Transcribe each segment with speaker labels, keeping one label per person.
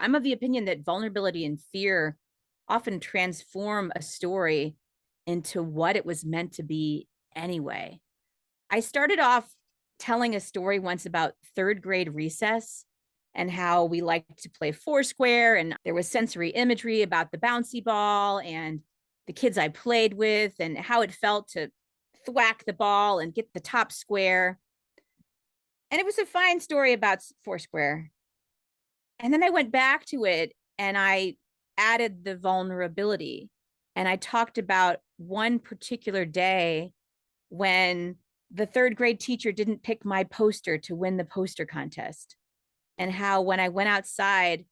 Speaker 1: I'm of the opinion that vulnerability and fear often transform a story into what it was meant to be anyway. I started off telling a story once about third grade recess and how we liked to play foursquare. And there was sensory imagery about the bouncy ball and the kids I played with and how it felt to thwack the ball and get the top square. And it was a fine story about foursquare. And then I went back to it and I added the vulnerability. And I talked about one particular day when the third grade teacher didn't pick my poster to win the poster contest. And how when I went outside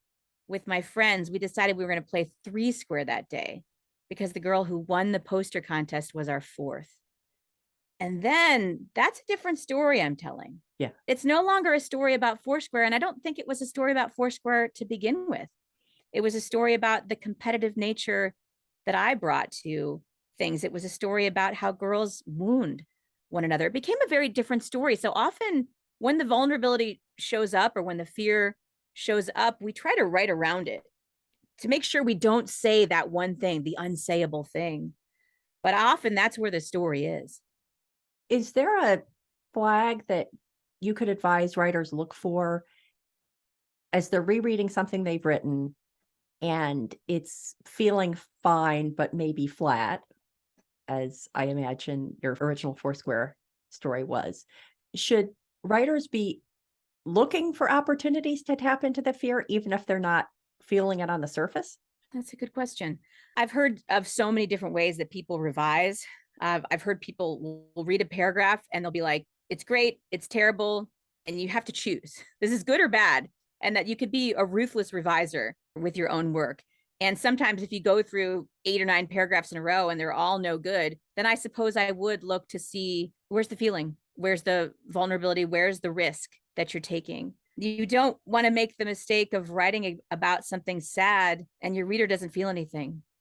Speaker 1: with my friends, we decided we were going to play three square that day because the girl who won the poster contest was our fourth. And then that's a different story I'm telling.
Speaker 2: Yeah.
Speaker 1: It's no longer a story about foursquare. And I don't think it was a story about foursquare to begin with. It was a story about the competitive nature that I brought to things. It was a story about how girls wound one another. It became a very different story. So often when the vulnerability shows up or when the fear shows up, we try to write around it to make sure we don't say that one thing, the unsayable thing. But often that's where the story is.
Speaker 2: Is there a flag that you could advise writers look for as they're rereading something they've written and it's feeling fine, but maybe flat, as I imagine your original Foursquare story was? Should writers be looking for opportunities to tap into the fear, even if they're not feeling it on the surface?
Speaker 1: That's a good question. I've heard of so many different ways that people revise. I've heard people will read a paragraph and they'll be like, it's great, it's terrible, and you have to choose. This is good or bad. And that you could be a ruthless reviser with your own work. And sometimes if you go through 8 or 9 paragraphs in a row and they're all no good, then I suppose I would look to see where's the feeling, where's the vulnerability, where's the risk that you're taking. You don't want to make the mistake of writing about something sad and your reader doesn't feel anything.